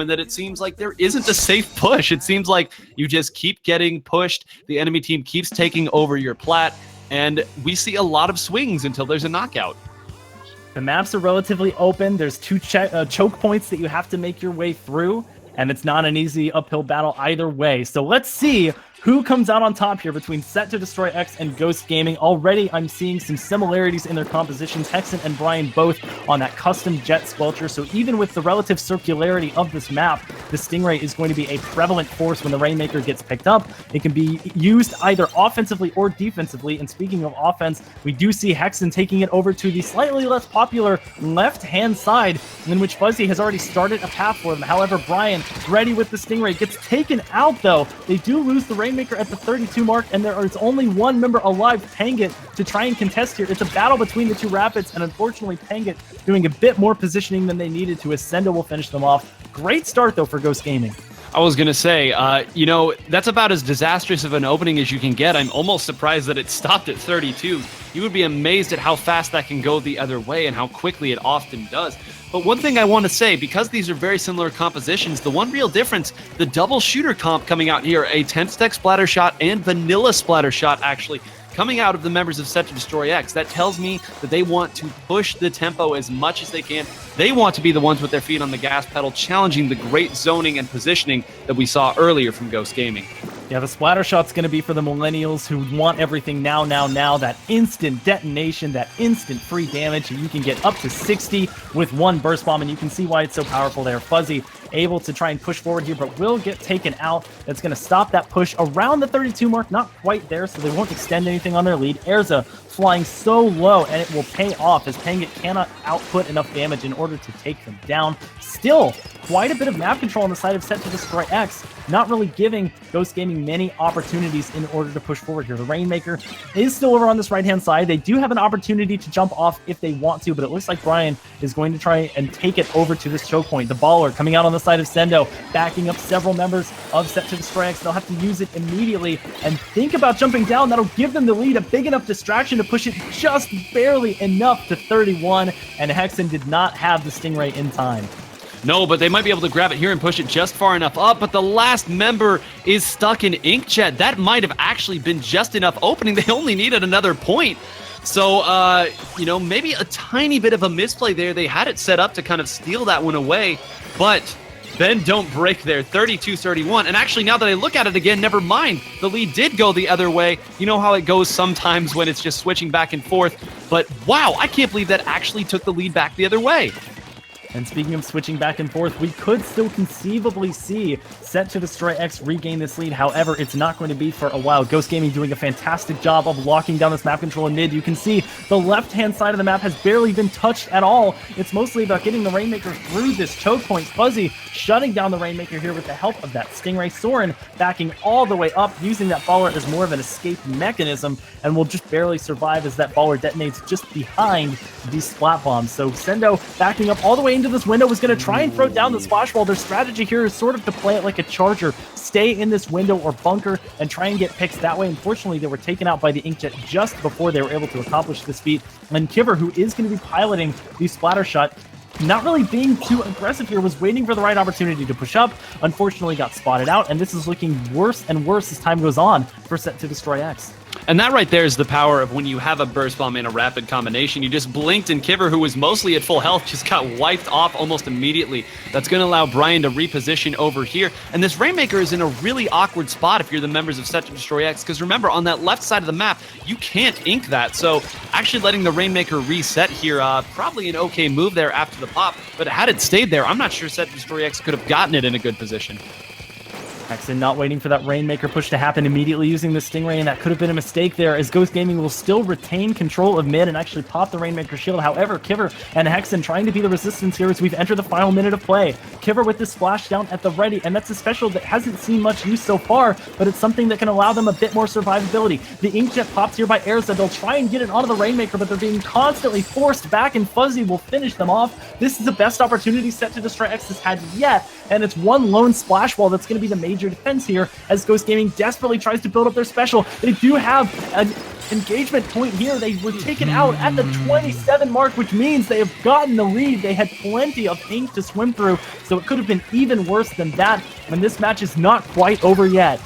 and that it seems like there isn't a safe push. It seems like you just keep getting pushed. The enemy team keeps taking over your plat, and we see a lot of swings until there's a knockout. The maps are relatively open. There's two choke points that you have to make your way through, and it's not an easy uphill battle either way. So let's see who comes out on top here between SetToDestroyX and Ghost Gaming. Already, I'm seeing some similarities in their compositions. Hexen and Brian both on that custom jet squelcher. So even with the relative circularity of this map, the Stingray is going to be a prevalent force when the Rainmaker gets picked up. It can be used either offensively or defensively. And speaking of offense, we do see Hexen taking it over to the slightly less popular left-hand side, in which Fuzzy has already started a path for them. However, Brian, ready with the Stingray, gets taken out, though. They do lose the Rainmaker at the 32 mark, and there is only one member alive, Pangit, to try and contest here. It's a battle between the two Rapids, and unfortunately Pangit doing a bit more positioning than they needed to, as Sendo will finish them off. Great start, though, for Ghost Gaming. I was going to say, you know, that's about as disastrous of an opening as you can get. I'm almost surprised that it stopped at 32. You would be amazed at how fast that can go the other way and how quickly it often does. But one thing I want to say, because these are very similar compositions, the one real difference, the double shooter comp coming out here, a 10-stack splatter shot and vanilla splatter shot, actually, coming out of the members of SetToDestroyX. That tells me that they want to push the tempo as much as they can. They want to be the ones with their feet on the gas pedal, challenging the great zoning and positioning that we saw earlier from Ghost Gaming. Yeah, the splatter shot's going to be for the millennials who want everything now, that instant detonation, that instant free damage. You can get up to 60 with one burst bomb, and you can see why it's so powerful there. Fuzzy able to try and push forward here, but will get taken out. That's going to stop that push around the 32 mark, not quite there, so they won't extend anything on their lead. Erza flying so low, and it will pay off as Pangit cannot output enough damage in order to take them down. Still, quite a bit of map control on the side of SetToDestroyX, not really giving Ghost Gaming many opportunities in order to push forward here. The Rainmaker is still over on this right-hand side. They do have an opportunity to jump off if they want to, but it looks like Brian is going to try and take it over to this choke point. The Baller coming out on the side of Sendo, backing up several members of SetToDestroyX. They'll have to use it immediately and think about jumping down. That'll give them the lead, a big enough distraction to push it just barely enough to 31, and Hexen did not have the Stingray in time. No, but they might be able to grab it here and push it just far enough up, but the last member is stuck in Inkjet. That might have actually been just enough opening. They only needed another point. So, you know, maybe a tiny bit of a misplay there. They had it set up to kind of steal that one away, but then don't break there, 32-31. And actually, now that I look at it again, never mind. The lead did go the other way. You know how it goes sometimes when it's just switching back and forth. But wow, I can't believe that actually took the lead back the other way. And speaking of switching back and forth, we could still conceivably see SetToDestroyX regain this lead. However, it's not going to be for a while. Ghost Gaming doing a fantastic job of locking down this map control in mid. You can see the left-hand side of the map has barely been touched at all. It's mostly about getting the Rainmaker through this choke point. Fuzzy shutting down the Rainmaker here with the help of that Stingray. Soren backing all the way up, using that Baller as more of an escape mechanism, and will just barely survive as that Baller detonates just behind these splat bombs. So Sendo backing up all the way into this window, was going to try and throw down the splash wall. Their strategy here is sort of to play it like a charger, stay in this window or bunker and try and get picks that way. Unfortunately, they were taken out by the Inkjet just before they were able to accomplish this feat. And Kiver, who is going to be piloting the splatter shot, not really being too aggressive here, was waiting for the right opportunity to push up. Unfortunately, got spotted out, and this is looking worse and worse as time goes on for SetToDestroyX. And that right there is the power of when you have a burst bomb in a rapid combination. You just blinked, and Kiver, who was mostly at full health, just got wiped off almost immediately. That's going to allow Brian to reposition over here. And this Rainmaker is in a really awkward spot if you're the members of SetToDestroyX, because remember, on that left side of the map, you can't ink that. So actually letting the Rainmaker reset here, probably an okay move there after the pop. But had it stayed there, I'm not sure SetToDestroyX could have gotten it in a good position. Hexen not waiting for that Rainmaker push to happen, immediately using the Stingray, and that could have been a mistake there, as Ghost Gaming will still retain control of mid and actually pop the Rainmaker shield. However, Kiver and Hexen trying to be the resistance here as we've entered the final minute of play. Kiver with this splash down at the ready, and that's a special that hasn't seen much use so far, but it's something that can allow them a bit more survivability. The Inkjet pops here by Erza. They'll try and get it onto the Rainmaker, but they're being constantly forced back, and Fuzzy will finish them off. This is the best opportunity SetToDestroyX has had yet, and it's one lone splash wall that's going to be the major defense here as Ghost Gaming desperately tries to build up their special. They do have an engagement point here. They were taken out at the 27 mark, which means they have gotten the lead. They had plenty of ink to swim through, so it could have been even worse than that, and this match is not quite over yet.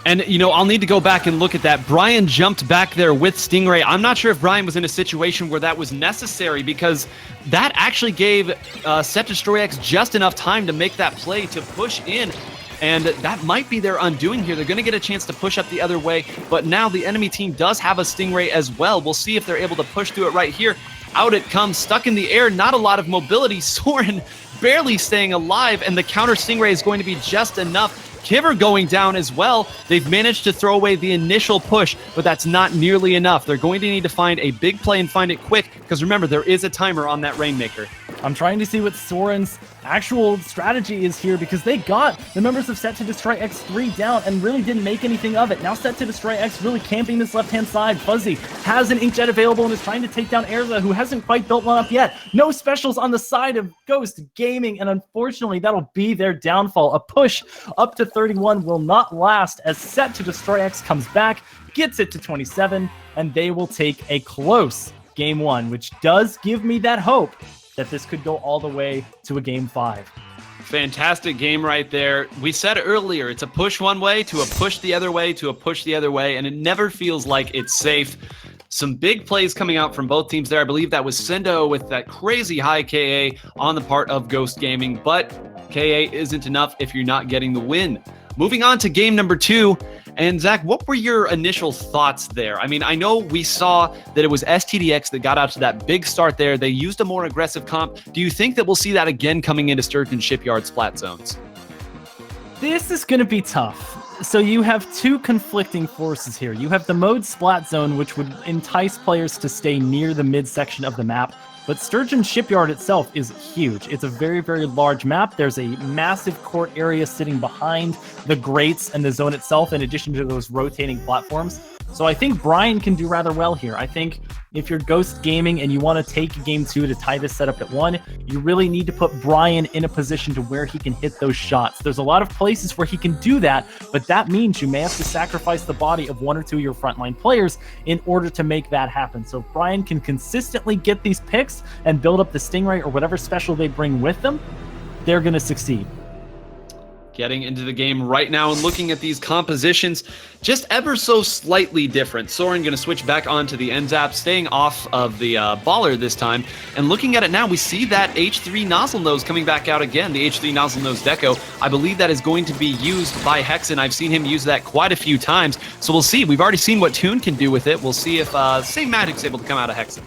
And, you know, I'll need to go back and look at that. Brian jumped back there with Stingray. I'm not sure if Brian was in a situation where that was necessary, because that actually gave SetToDestroyX just enough time to make that play to push in. And that might be their undoing here. They're going to get a chance to push up the other way, but now the enemy team does have a Stingray as well. We'll see if they're able to push through it right here. Out it comes, stuck in the air, not a lot of mobility. Soren barely staying alive, and the counter Stingray is going to be just enough. Kiver going down as well. They've managed to throw away the initial push, but that's not nearly enough. They're going to need to find a big play and find it quick, because remember, there is a timer on that Rainmaker. I'm trying to see what Soren's actual strategy is here, because they got the members of SetToDestroyX 3 down and really didn't make anything of it. Now SetToDestroyX really camping this left-hand side. Fuzzy has an Inkjet available and is trying to take down Erza, who hasn't quite built one up yet. No specials on the side of Ghost Gaming, and unfortunately that'll be their downfall. A push up to 31 will not last as SetToDestroyX comes back, gets it to 27, and they will take a close Game 1, which does give me that hope that this could go all the way to a Game 5. Fantastic game right there. We said earlier, it's a push one way to a push the other way to a push the other way, and it never feels like it's safe. Some big plays coming out from both teams there. I believe that was Sendo with that crazy high KA on the part of Ghost Gaming, but KA isn't enough if you're not getting the win. Moving on to game number 2. And Zach, what were your initial thoughts there? I mean, I know we saw that it was STDX that got out to that big start there. They used a more aggressive comp. Do you think that we'll see that again coming into Sturgeon Shipyard splat zones? This is going to be tough. So you have two conflicting forces here. You have the mode splat zone, which would entice players to stay near the midsection of the map. But Sturgeon Shipyard itself is huge. It's a very, very large map. There's a massive court area sitting behind the grates and the zone itself, in addition to those rotating platforms. So I think Brian can do rather well here. I think if you're Ghost Gaming and you want to take Game 2 to tie this setup at 1, you really need to put Brian in a position to where he can hit those shots. There's a lot of places where he can do that, but that means you may have to sacrifice the body of 1 or 2 of your frontline players in order to make that happen. So if Brian can consistently get these picks and build up the Stingray or whatever special they bring with them, they're going to succeed. Getting into the game right now and looking at these compositions, just ever so slightly different. Soren going to switch back onto the NZAP, staying off of the baller this time. And looking at it now, we see that H3 nozzle nose coming back out again, the H3 nozzle nose deco. I believe that is going to be used by Hexen. I've seen him use that quite a few times. So we'll see. We've already seen what Toon can do with it. We'll see if same magic's able to come out of Hexen.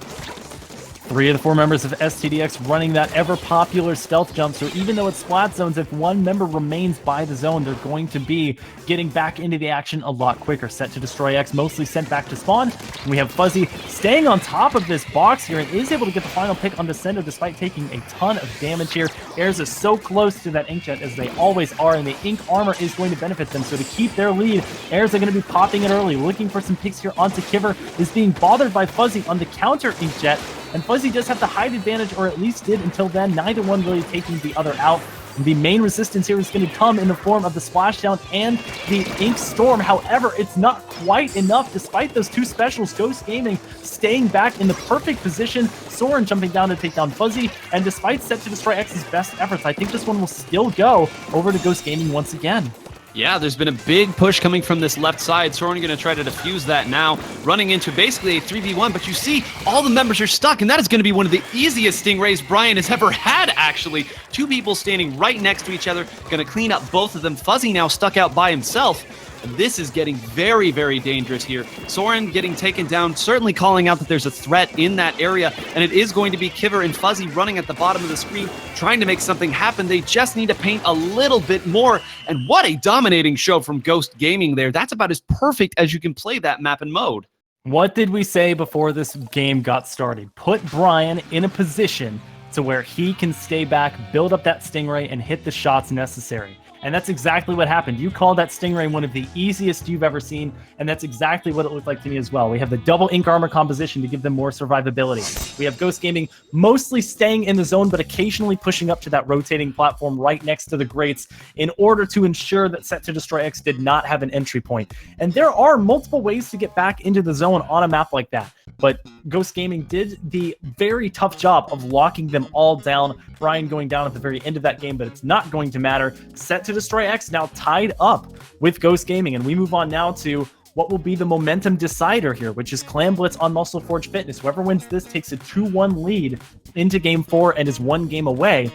3 of the 4 members of STDX running that ever-popular stealth jump, so even though it's splat zones, if one member remains by the zone, they're going to be getting back into the action a lot quicker. SetToDestroyX mostly sent back to spawn. We have Fuzzy staying on top of this box here and is able to get the final pick on Descendo despite taking a ton of damage here. Airs is so close to that Inkjet as they always are, and the Ink armor is going to benefit them. So to keep their lead, Airs are going to be popping it early, looking for some picks here onto Kiver, is being bothered by Fuzzy on the counter Inkjet. And Fuzzy does have the height advantage, or at least did until then, neither one really taking the other out. And the main resistance here is going to come in the form of the Splashdown and the InkStorm. However, it's not quite enough despite those 2 specials. Ghost Gaming staying back in the perfect position. Soren jumping down to take down Fuzzy. And despite SetToDestroyX's best efforts, I think this one will still go over to Ghost Gaming once again. Yeah, there's been a big push coming from this left side. Soren going to try to defuse that now, running into basically a 3v1, but you see all the members are stuck, and that is going to be one of the easiest Stingrays Brian has ever had, actually. 2 people standing right next to each other, going to clean up both of them. Fuzzy now stuck out by himself. This is getting very, very dangerous here. Soren getting taken down, certainly calling out that there's a threat in that area, and it is going to be Kiver and Fuzzy running at the bottom of the screen, trying to make something happen. They just need to paint a little bit more, and what a dominating show from Ghost Gaming there. That's about as perfect as you can play that map and mode. What did we say before this game got started? Put Brian in a position to where he can stay back, build up that Stingray, and hit the shots necessary. And that's exactly what happened. You called that Stingray one of the easiest you've ever seen, and that's exactly what it looked like to me as well. We have the double ink armor composition to give them more survivability. We have Ghost Gaming mostly staying in the zone, but occasionally pushing up to that rotating platform right next to the grates in order to ensure that SetToDestroyX did not have an entry point. And there are multiple ways to get back into the zone on a map like that. But Ghost Gaming did the very tough job of locking them all down. Brian going down at the very end of that game, but it's not going to matter. SetToDestroyX now tied up with Ghost Gaming, and we move on now to what will be the momentum decider here, which is Clam Blitz on Muscle Forge Fitness. Whoever wins this takes a 2-1 lead into Game 4 and is 1 game away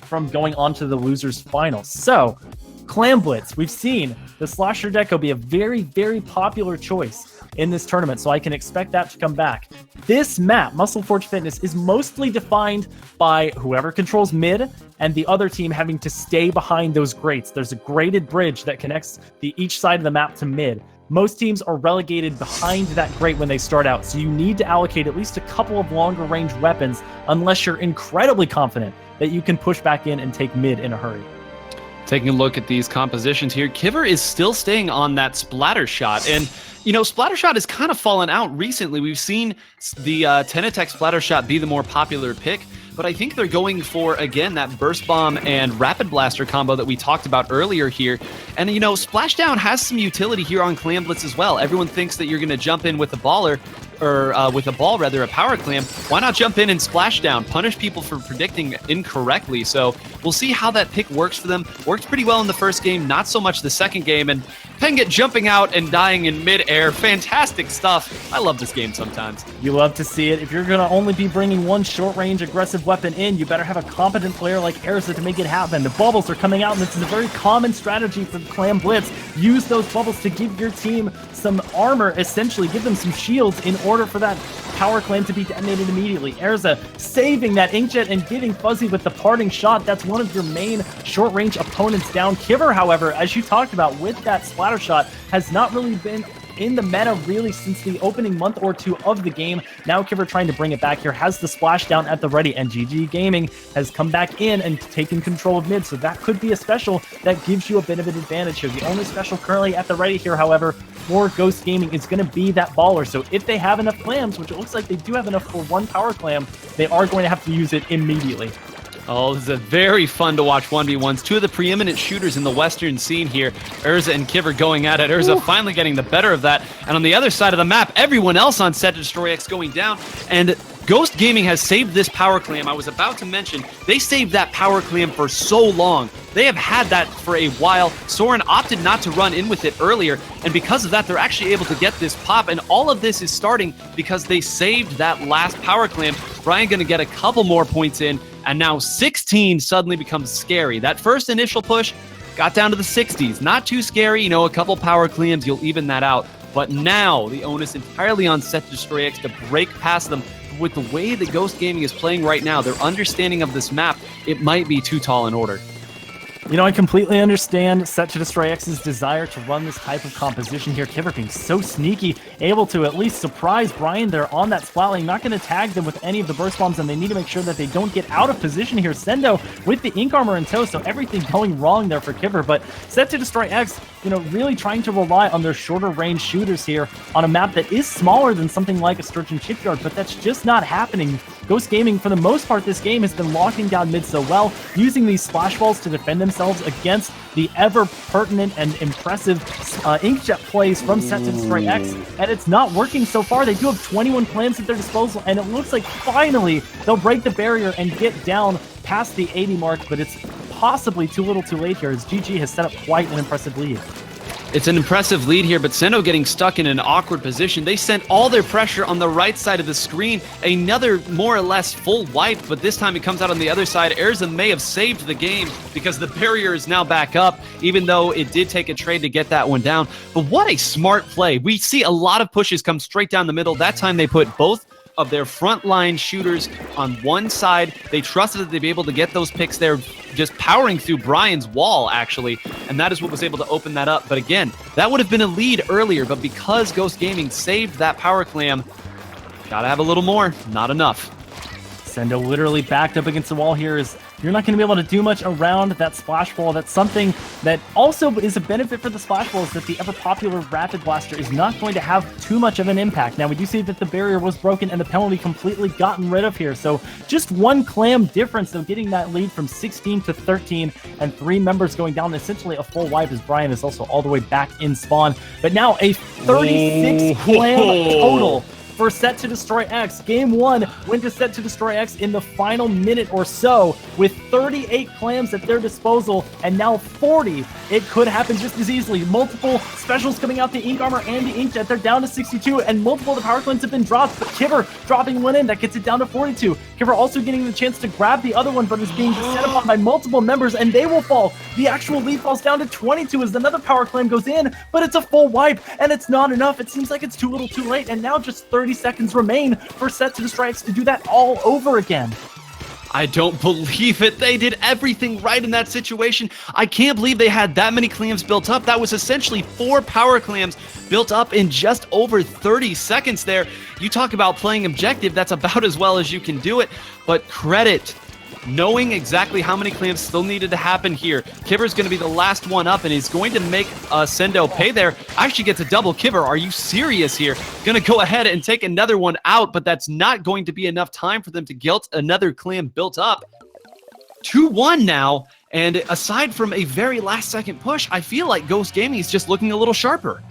from going on to the losers final. So, Clam Blitz, we've seen the Slasher Deco be a very, very popular choice in this tournament, so I can expect that to come back. This map, Muscle Forge Fitness, is mostly defined by whoever controls mid and the other team having to stay behind those grates. There's a grated bridge that connects each side of the map to mid. Most teams are relegated behind that grate when they start out, so you need to allocate at least a couple of longer range weapons unless you're incredibly confident that you can push back in and take mid in a hurry. Taking a look at these compositions here, Kiver is still staying on that splatter shot, and you know, splatter shot has kind of fallen out recently. We've seen the 10-attack splatter shot be the more popular pick, but I think they're going for, again, that burst bomb and rapid blaster combo that we talked about earlier here. And, you know, splashdown has some utility here on Clam Blitz as well. Everyone thinks that you're going to jump in with a baller, or with a ball rather, a power clam. Why not jump in and splash down, punish people for predicting incorrectly? So we'll see how that pick works for them. Worked pretty well in the first game, not so much the second game, and Penget jumping out and dying in mid-air. Fantastic stuff. I love this game sometimes. You love to see it. If you're going to only be bringing one short-range aggressive weapon in, you better have a competent player like Erza to make it happen. The bubbles are coming out, and this is a very common strategy for Clam Blitz. Use those bubbles to give your team some armor, essentially. Give them some shields in order for that power clam to be detonated immediately. Erza saving that inkjet and getting fuzzy with the parting shot. That's one of your main short-range opponents down. Kiver, however, as you talked about with that splatter shot, has not really been in the meta really since the opening month or two of the game. Now Kiver trying to bring it back here, has the splashdown at the ready, and GG Gaming has come back in and taken control of mid, so that could be a special that gives you a bit of an advantage here. The only special currently at the ready here, however, for Ghost Gaming is going to be that baller, so if they have enough clams, which it looks like they do have enough for one power clam, they are going to have to use it immediately. Oh, this is a very fun to watch 1v1s. Two of the preeminent shooters in the Western scene here. Erza and Kiver going at it. Erza finally getting the better of that. And on the other side of the map, everyone else on SetToDestroyX going down. And Ghost Gaming has saved this power clam. I was about to mention, they saved that power clam for so long. They have had that for a while. Soren opted not to run in with it earlier, and because of that, they're actually able to get this pop, and all of this is starting because they saved that last power clam. Brian going to get a couple more points in, and now 16 suddenly becomes scary. That first initial push got down to the 60s. Not too scary, you know, a couple power clams, you'll even that out. But now the onus entirely on SetToDestroyX to break past them. With the way that Ghost Gaming is playing right now, their understanding of this map, it might be too tall an order. You know, I completely understand SetToDestroyX's desire to run this type of composition here. Kiver being so sneaky, able to at least surprise Brian there on that splat lane, not going to tag them with any of the burst bombs, and they need to make sure that they don't get out of position here. Sendo with the ink armor in tow, so everything going wrong there for Kiver, but SetToDestroyX, you know, really trying to rely on their shorter range shooters here on a map that is smaller than something like a Sturgeon Shipyard, but that's just not happening. Ghost Gaming, for the most part, this game has been locking down mid so well, using these splash balls to defend themselves against the ever-pertinent and impressive inkjet plays from SetToDestroyX, and it's not working so far. They do have 21 clams at their disposal, and it looks like finally they'll break the barrier and get down past the 80 mark, but it's possibly too little too late here, as GG has set up quite an impressive lead. It's an impressive lead here, but Sendo getting stuck in an awkward position. They sent all their pressure on the right side of the screen. Another more or less full wipe, but this time it comes out on the other side. Erza may have saved the game because the barrier is now back up, even though it did take a trade to get that one down. But what a smart play. We see a lot of pushes come straight down the middle. That time they put both of their frontline shooters on one side. They trusted that they'd be able to get those picks there, just powering through Brian's wall, actually, and that is what was able to open that up. But again, that would have been a lead earlier, but because Ghost Gaming saved that power clam, gotta have a little more, not enough. Sendo literally backed up against the wall here. You're not going to be able to do much around that splash ball. That's something that also is a benefit for the splash ball, is that the ever-popular Rapid Blaster is not going to have too much of an impact. Now, we do see that the barrier was broken and the penalty completely gotten rid of here. So just one clam difference, though, getting that lead from 16 to 13, and 3 members going down, essentially a full wipe, as Brian is also all the way back in spawn. But now a 36 clam total for SetToDestroyX. Game 1 went to SetToDestroyX in the final minute or so with 38 clams at their disposal, and now 40. It could happen just as easily. Multiple specials coming out, the Ink Armor and the Inkjet. They're down to 62, and multiple of the power claims have been dropped, but Kivver dropping one in. That gets it down to 42. Kivver also getting the chance to grab the other one, but is being set upon by multiple members, and they will fall. The actual lead falls down to 22 as another power claim goes in, but it's a full wipe, and it's not enough. It seems like it's too little too late, and now just 30 seconds remain for SetToDestroyX to do that all over again. I don't believe it. They did everything right in that situation. I can't believe they had that many clams built up. That was essentially 4 power clams built up in just over 30 seconds there. You talk about playing objective, that's about as well as you can do it. But credit, knowing exactly how many clams still needed to happen here. Kivver's going to be the last one up, and he's going to make Sendo pay there. Actually gets a double. Kivver, are you serious here? Going to go ahead and take another one out, but that's not going to be enough time for them to get another clam built up. 2-1 now, and aside from a very last-second push, I feel like Ghost Gaming is just looking a little sharper.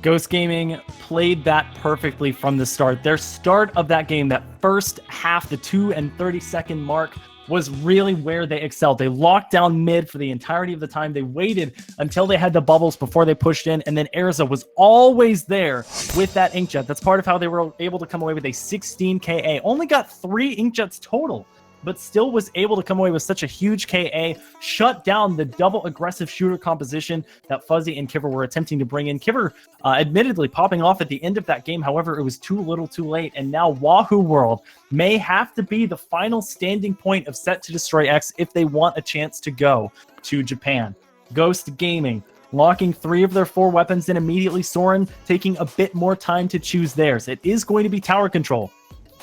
Ghost Gaming played that perfectly from the start. Their start of that game, that first half, the 2 and 30-second mark, was really where they excelled. They locked down mid for the entirety of the time. They waited until they had the bubbles before they pushed in, and then Erza was always there with that Inkjet. That's part of how they were able to come away with a 16 KA. Only got 3 Inkjets total, but still was able to come away with such a huge KA, shut down the double aggressive shooter composition that Fuzzy and Kivver were attempting to bring in. Kivver admittedly popping off at the end of that game. However, it was too little too late, and now Wahoo World may have to be the final standing point of SetToDestroyX if they want a chance to go to Japan. Ghost Gaming locking 3 of their 4 weapons in immediately. Soren taking a bit more time to choose theirs. It is going to be tower control,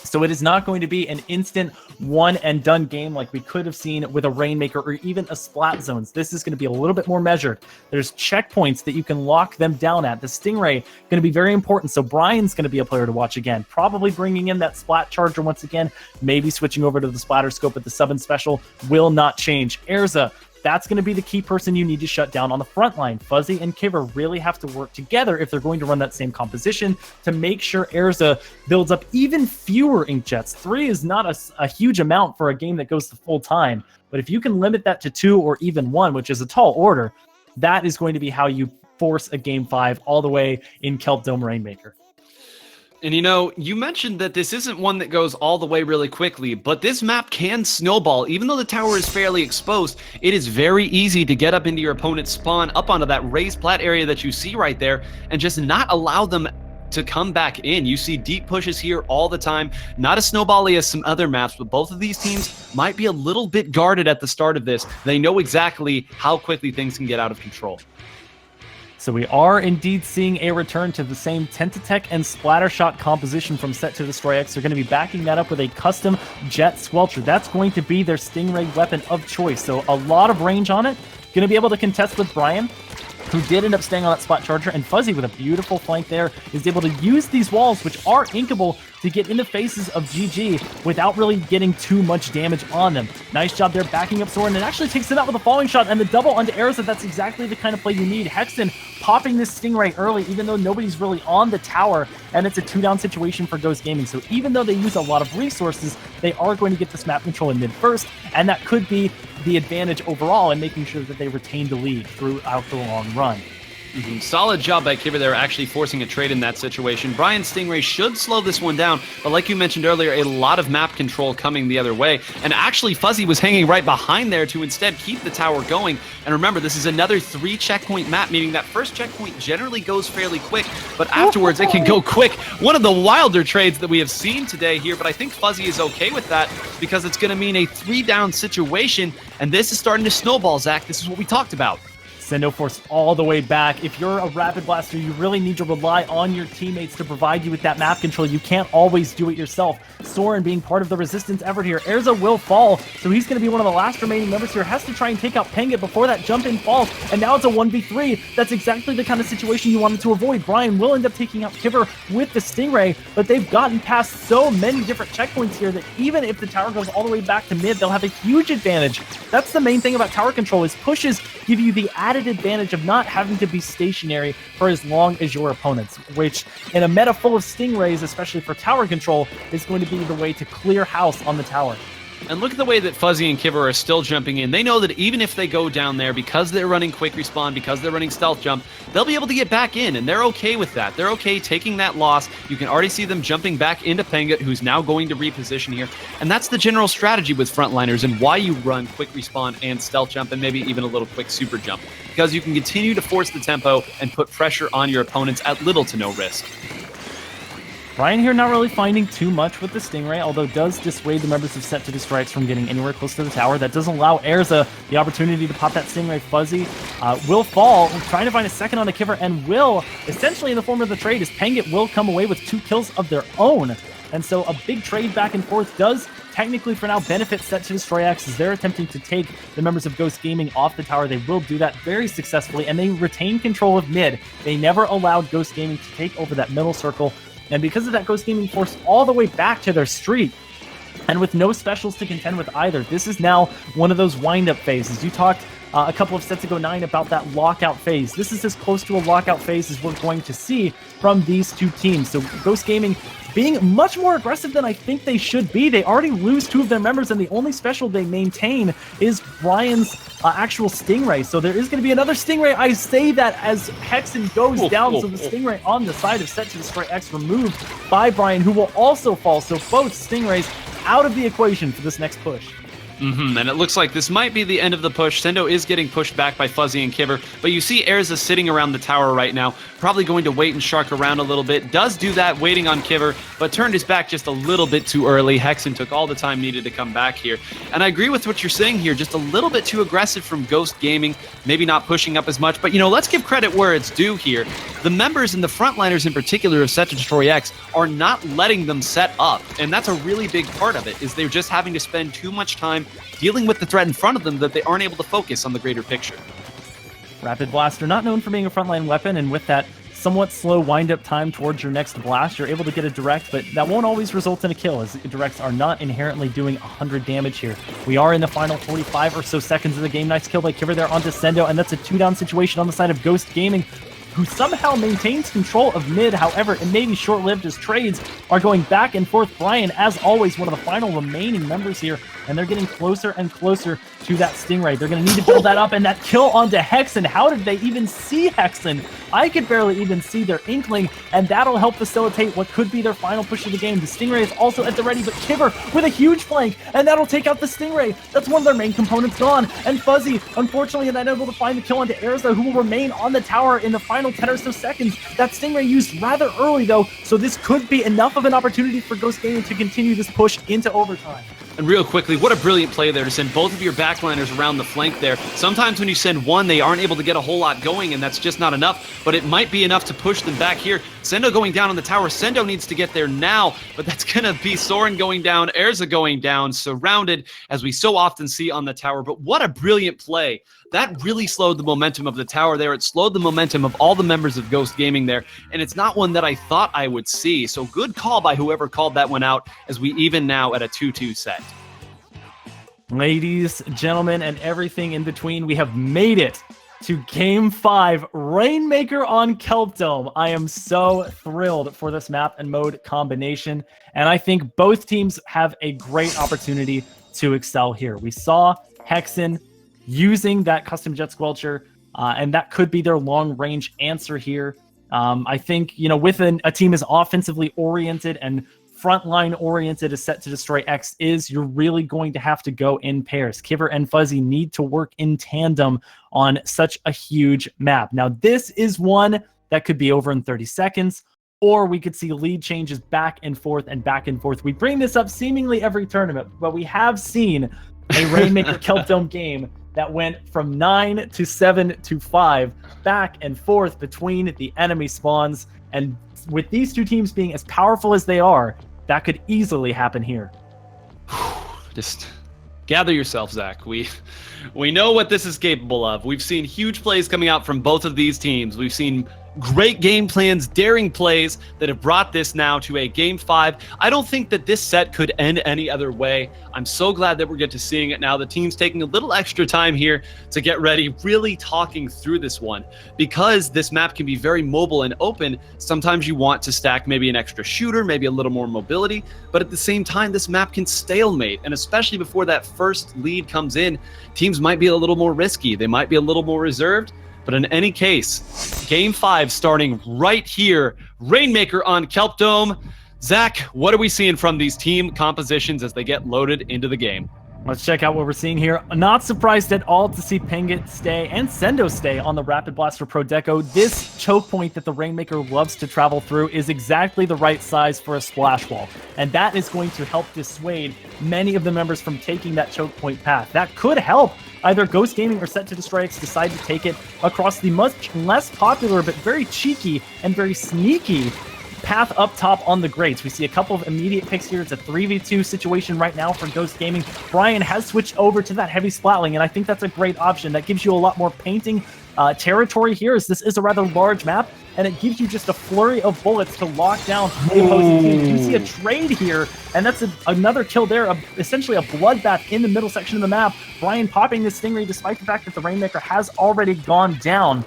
so it is not going to be an instant one-and-done game like we could have seen with a Rainmaker or even a Splat Zones. This is going to be a little bit more measured. There's checkpoints that you can lock them down at. The Stingray going to be very important, so Brian's going to be a player to watch again. Probably bringing in that Splat Charger once again, maybe switching over to the Splatter Scope, but the sub and special will not change. Erza, that's going to be the key person you need to shut down on the front line. Fuzzy and Kivver really have to work together if they're going to run that same composition to make sure Erza builds up even fewer Inkjets. 3 is not a huge amount for a game that goes to full time, but if you can limit that to 2 or even 1, which is a tall order, that is going to be how you force a Game 5 all the way in Kelp Dome Rainmaker. And you know, you mentioned that this isn't one that goes all the way really quickly, but this map can snowball. Even though the tower is fairly exposed, it is very easy to get up into your opponent's spawn, up onto that raised plat area that you see right there, and just not allow them to come back in. You see deep pushes here all the time. Not as snowbally as some other maps, but both of these teams might be a little bit guarded at the start of this. They know exactly how quickly things can get out of control. So we are indeed seeing a return to the same Tentatech and Splattershot composition from SetToDestroyX. They're going to be backing that up with a custom Jet Squelcher. That's going to be their Stingray weapon of choice. So a lot of range on it. Going to be able to contest with Brian, who did end up staying on that Splat Charger, and Fuzzy with a beautiful flank there is able to use these walls, which are inkable, to get in the faces of GG without really getting too much damage on them. Nice job there backing up Soren, and actually takes it out with a falling shot and the double onto Erza. That's exactly the kind of play you need. Hexen popping this Stingray early, even though nobody's really on the tower, and it's a 2-down situation for Ghost Gaming. So even though they use a lot of resources, they are going to get this map control in mid first, and that could be the advantage overall in making sure that they retain the lead throughout the long run. Solid job by Kivver there, actually forcing a trade in that situation. Brian Stingray should slow this one down, but like you mentioned earlier, a lot of map control coming the other way. And actually, Fuzzy was hanging right behind there to instead keep the tower going. And remember, this is another 3 checkpoint map, meaning that first checkpoint generally goes fairly quick, but afterwards it can go quick. One of the wilder trades that we have seen today here, but I think Fuzzy is okay with that because it's going to mean a 3-down situation, and this is starting to snowball, Zach. This is what we talked about. Sendo forced all the way back. If you're a Rapid Blaster, you really need to rely on your teammates to provide you with that map control. You can't always do it yourself. Soren being part of the resistance effort here. Erza will fall, so he's going to be one of the last remaining members here. Has to try and take out Penget before that jump in falls, and now it's a 1v3. That's exactly the kind of situation you wanted to avoid. Brian will end up taking out Kiver with the Stingray, but they've gotten past so many different checkpoints here that even if the tower goes all the way back to mid, they'll have a huge advantage. That's the main thing about tower control, is pushes give you the added advantage of not having to be stationary for as long as your opponents, which in a meta full of Stingrays, especially for tower control, is going to be the way to clear house on the tower. And look at the way that Fuzzy and Kiver are still jumping in. They know that even if they go down there, because they're running quick respawn, because they're running stealth jump, they'll be able to get back in, and they're okay with that. They're okay taking that loss. You can already see them jumping back into Pengut, who's now going to reposition here. And that's the general strategy with frontliners and why you run quick respawn and stealth jump and maybe even a little quick super jump, because you can continue to force the tempo and put pressure on your opponents at little to no risk. Brian here not really finding too much with the Stingray, although does dissuade the members of SetToDestroyX from getting anywhere close to the tower. That does allow Erza the opportunity to pop that Stingray. Fuzzy will fall, trying to find a second on the Kiver, and will, essentially in the form of the trade, as Pengut will come away with 2 kills of their own. And so a big trade back and forth does technically for now benefit SetToDestroyX as they're attempting to take the members of Ghost Gaming off the tower. They will do that very successfully, and they retain control of mid. They never allowed Ghost Gaming to take over that middle circle. And because of that, Ghost Gaming forced all the way back to their street. And with no specials to contend with either, this is now one of those wind-up phases. You talked a couple of sets ago 9 about that lockout phase. This is as close to a lockout phase as we're going to see from these two teams. So Ghost Gaming being much more aggressive than I think they should be. They already lose 2 of their members, and the only special they maintain is Brian's actual Stingray. So there is going to be another Stingray. I say that as Hexen goes down, so the Stingray on the side of SetToDestroyX removed by Brian, who will also fall. So both Stingrays out of the equation for this next push. And it looks like this might be the end of the push. Sendo is getting pushed back by Fuzzy and Kiver, but you see Erza sitting around the tower right now, probably going to wait and shark around a little bit. Does do that, waiting on Kiver, but turned his back just a little bit too early. Hexen took all the time needed to come back here. And I agree with what you're saying here, just a little bit too aggressive from Ghost Gaming, maybe not pushing up as much, but let's give credit where it's due here. The members and the frontliners in particular of SetToDestroyX are not letting them set up, and that's a really big part of it, is they're just having to spend too much time dealing with the threat in front of them that they aren't able to focus on the greater picture. Rapid Blaster, not known for being a frontline weapon, and with that somewhat slow wind-up time towards your next blast, you're able to get a direct, but that won't always result in a kill, as directs are not inherently doing 100 damage here. We are in the final 45 or so seconds of the game. Nice kill by Kiver there onto Sendo, and that's a 2-down situation on the side of Ghost Gaming, who somehow maintains control of mid. However, it may be short-lived as trades are going back and forth. Brian, as always, one of the final remaining members here, and they're getting closer and closer to that Stingray. They're going to need to build that up, and that kill onto Hexen. How did they even see Hexen? I could barely even see their Inkling, and that'll help facilitate what could be their final push of the game. The Stingray is also at the ready, but Kiver with a huge flank, and that'll take out the Stingray. That's one of their main components gone, and Fuzzy, unfortunately, unable to find the kill onto Erza, who will remain on the tower in the final 10 or so seconds. That Stingray used rather early, though, so this could be enough of an opportunity for Ghost Gaming to continue this push into overtime. And real quickly, what a brilliant play there to send both of your backliners around the flank there. Sometimes when you send one, they aren't able to get a whole lot going, and that's just not enough, but it might be enough to push them back here. Sendo going down on the tower. Sendo needs to get there now, but that's going to be Soren going down, Erza going down, surrounded, as we so often see on the tower. But what a brilliant play. That really slowed the momentum of the tower there. It slowed the momentum of all the members of Ghost Gaming there, and it's not one that I thought I would see. So good call by whoever called that one out, as we even now at a 2-2 set. Ladies, gentlemen, and everything in between, we have made it to Game 5, Rainmaker on Kelp Dome. I am so thrilled for this map and mode combination, and I think both teams have a great opportunity to excel here. We saw Hexen using that custom Jet Squelcher, and that could be their long-range answer here. I think, with a team as offensively oriented and frontline oriented as SetToDestroyX is, you're really going to have to go in pairs. Kiver and Fuzzy need to work in tandem on such a huge map. Now, this is one that could be over in 30 seconds, or we could see lead changes back and forth and back and forth. We bring this up seemingly every tournament, but we have seen a Rainmaker Kelp Dome game that went from 9 to 7 to 5, back and forth between the enemy spawns. And with these two teams being as powerful as they are, that could easily happen here. Just gather yourself, Zach. We know what this is capable of. We've seen huge plays coming out from both of these teams. We've seen great game plans, daring plays that have brought this now to a Game 5. I don't think that this set could end any other way. I'm so glad that we're getting to seeing it now. The team's taking a little extra time here to get ready, really talking through this one. Because this map can be very mobile and open, sometimes you want to stack maybe an extra shooter, maybe a little more mobility, but at the same time, this map can stalemate. And especially before that first lead comes in, teams might be a little more risky. They might be a little more reserved. But in any case, Game 5 starting right here. Rainmaker on Kelp Dome. Zach, what are we seeing from these team compositions as they get loaded into the game? Let's check out what we're seeing here. Not surprised at all to see Pengit stay and Sendo stay on the Rapid Blaster Pro Deco. This choke point that the Rainmaker loves to travel through is exactly the right size for a splash wall. And that is going to help dissuade many of the members from taking that choke point path. That could help either Ghost Gaming or SetToDestroyX decide to take it across the much less popular but very cheeky and very sneaky path up top on the grates. We see a couple of immediate picks here. It's a 3v2 situation right now for Ghost Gaming. Brian has switched over to that heavy splatling, and I think that's a great option. That gives you a lot more painting territory here, as this is a rather large map, and it gives you just a flurry of bullets to lock down the opposing team. You see a trade here, and that's another kill there, essentially a bloodbath in the middle section of the map. Brian popping the Stingray despite the fact that the Rainmaker has already gone down.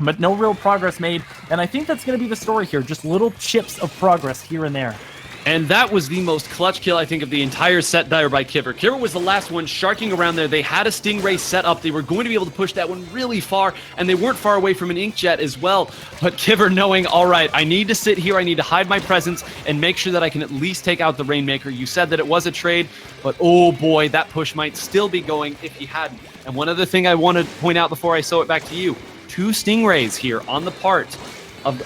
But no real progress made, and I think that's going to be the story here. Just little chips of progress here and there. And that was the most clutch kill, I think, of the entire set there by Kiver. Kiver was the last one sharking around there. They had a Stingray set up. They were going to be able to push that one really far, and they weren't far away from an Inkjet as well. But Kiver knowing, all right, I need to sit here. I need to hide my presence and make sure that I can at least take out the Rainmaker. You said that it was a trade, but oh boy, that push might still be going if he hadn't. And one other thing I want to point out before I show it back to you, 2 Stingrays here on the part of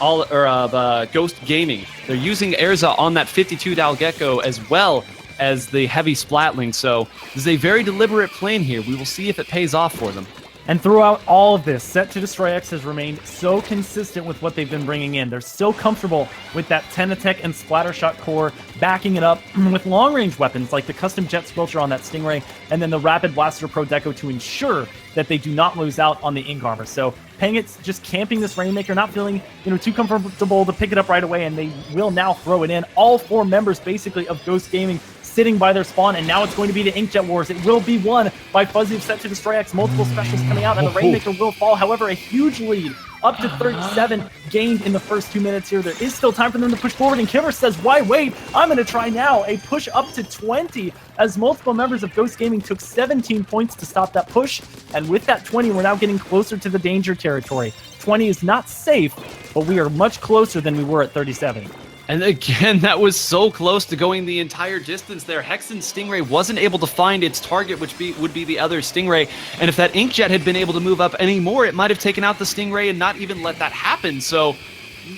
Ghost Gaming. They're using Erza on that 52 Dalgecko as well as the heavy Splatling. So this is a very deliberate plan here. We will see if it pays off for them. And throughout all of this, SetToDestroyX has remained so consistent with what they've been bringing in. They're so comfortable with that Tenatech and Splattershot core, backing it up with long-range weapons like the custom Jet Squelcher on that Stingray, and then the Rapid Blaster Pro Deco to ensure that they do not lose out on the Ink Armor. So Pengit's just camping this Rainmaker, not feeling too comfortable to pick it up right away, and they will now throw it in. All 4 members, basically, of Ghost Gaming sitting by their spawn, and now it's going to be the Inkjet Wars. It will be won by Fuzzy of SetToDestroyX. Multiple specials coming out, and the Rainmaker will fall. However, a huge lead, up to 37, gained in the first 2 minutes here. There is still time for them to push forward, and Kiver says, why wait? I'm going to try now. A push up to 20, as multiple members of Ghost Gaming took 17 points to stop that push, and with that 20, we're now getting closer to the danger territory. 20 is not safe, but we are much closer than we were at 37. And again, that was so close to going the entire distance there. Hexen's Stingray wasn't able to find its target, which would be the other Stingray. And if that Inkjet had been able to move up any more, it might have taken out the Stingray and not even let that happen. So,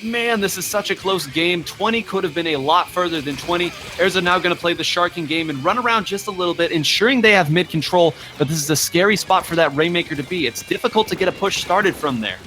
man, this is such a close game. 20 could have been a lot further than 20. Erza now going to play the sharking game and run around just a little bit, ensuring they have mid-control. But this is a scary spot for that Rainmaker to be. It's difficult to get a push started from there.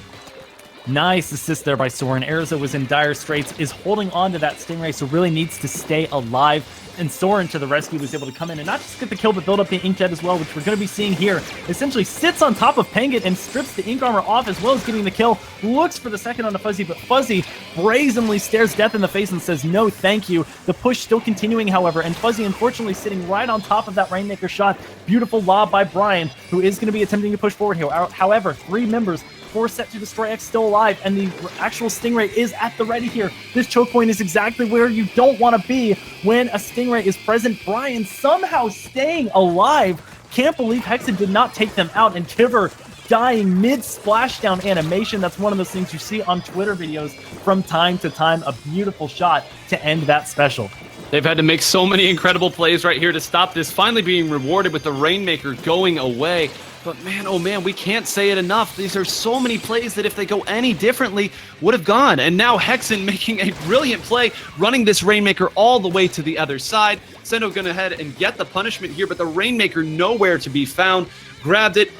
Nice assist there by Soren. Erza was in dire straits, is holding on to that Stingray, so really needs to stay alive. And Soren to the rescue was able to come in and not just get the kill, but build up the Inkjet as well, which we're going to be seeing here. Essentially sits on top of Pengit and strips the Ink Armor off, as well as getting the kill. Looks for the second on the Fuzzy, but Fuzzy brazenly stares death in the face and says, no, thank you. The push still continuing, however, and Fuzzy unfortunately sitting right on top of that Rainmaker shot. Beautiful lob by Brian, who is going to be attempting to push forward here. However, 3 members for SetToDestroyX still alive, and the actual Stingray is at the ready here. This choke point is exactly where you don't want to be when a Stingray is present. Brian somehow staying alive. Can't believe Hexen did not take them out, and Kiver dying mid-splashdown animation. That's one of those things you see on Twitter videos from time to time. A beautiful shot to end that special. They've had to make so many incredible plays right here to stop this, finally being rewarded with the Rainmaker going away. But man, oh man, we can't say it enough. These are so many plays that if they go any differently, would have gone. And now Hexen making a brilliant play, running this Rainmaker all the way to the other side. Sendo going ahead and get the punishment here, but the Rainmaker nowhere to be found. Grabbed it,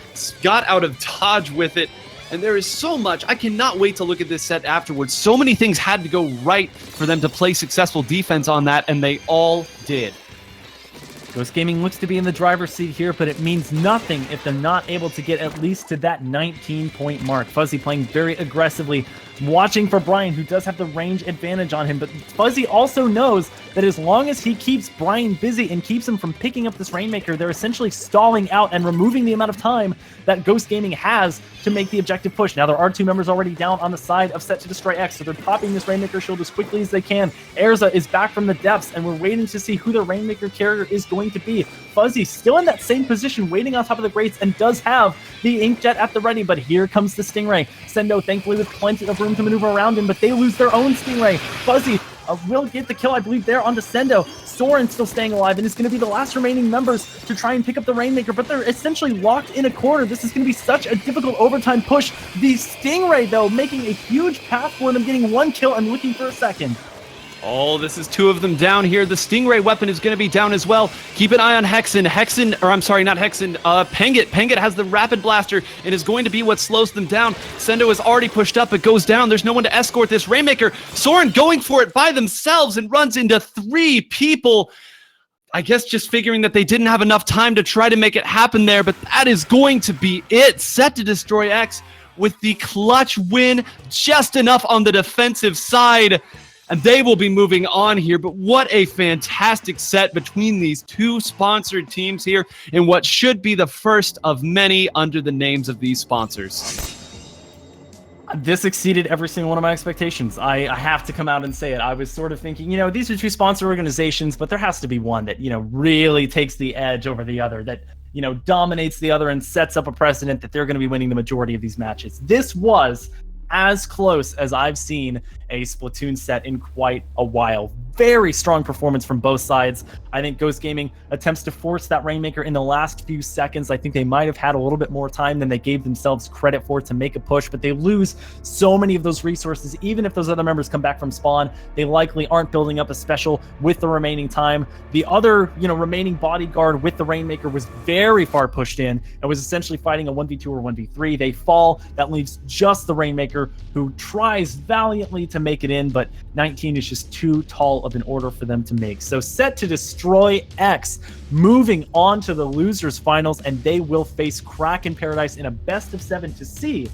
got out of dodge with it, And there is so much. I cannot wait to look at this set afterwards. So many things had to go right for them to play successful defense on that, and they all did. Ghost Gaming looks to be in the driver's seat here, but it means nothing if they're not able to get at least to that 19-point mark. Fuzzy playing very aggressively, watching for Brian, who does have the range advantage on him, but Fuzzy also knows that as long as he keeps Brian busy and keeps him from picking up this Rainmaker, they're essentially stalling out and removing the amount of time that Ghost Gaming has to make the objective push. Now, there are 2 members already down on the side of SetToDestroyX, so they're popping this Rainmaker shield as quickly as they can. Erza is back from the depths, and we're waiting to see who the Rainmaker carrier is going to be. Fuzzy still in that same position, waiting on top of the grates, and does have the Inkjet at the ready, but here comes the Stingray. Sendo, thankfully, with plenty of room to maneuver around him, but they lose their own Stingray. Fuzzy will get the kill, I believe, there onto Sendo. Soren still staying alive, and it's going to be the last remaining members to try and pick up the Rainmaker, but they're essentially locked in a corner. This is going to be such a difficult overtime push. The Stingray, though, making a huge path for them, getting 1 kill and looking for a second. Oh, this is 2 of them down here. The Stingray weapon is going to be down as well. Keep an eye on Hexen. Penget. Penget has the Rapid Blaster and is going to be what slows them down. Sendo is already pushed up, but goes down. There's no one to escort this Rainmaker. Soren going for it by themselves and runs into 3 people. I guess just figuring that they didn't have enough time to try to make it happen there, but that is going to be it. SetToDestroyX with the clutch win, just enough on the defensive side. And they will be moving on here, but what a fantastic set between these 2 sponsored teams here in what should be the first of many under the names of these sponsors. This exceeded every single one of my expectations. I have to come out and say it. I was sort of thinking, these are 2 sponsor organizations, but there has to be one that, really takes the edge over the other, that, dominates the other and sets up a precedent that they're going to be winning the majority of these matches. This was as close as I've seen a Splatoon set in quite a while. Very strong performance from both sides. I think Ghost Gaming attempts to force that Rainmaker in the last few seconds. I think they might have had a little bit more time than they gave themselves credit for to make a push, but they lose so many of those resources. Even if those other members come back from spawn, they likely aren't building up a special with the remaining time. The other, remaining bodyguard with the Rainmaker was very far pushed in and was essentially fighting a 1v2 or 1v3. They fall. That leaves just the Rainmaker, who tries valiantly to make it in, but 19 is just too tall of an order for them to make. So SetToDestroyX moving on to the losers finals, and they will face Kraken Paradise in a best of 7 to see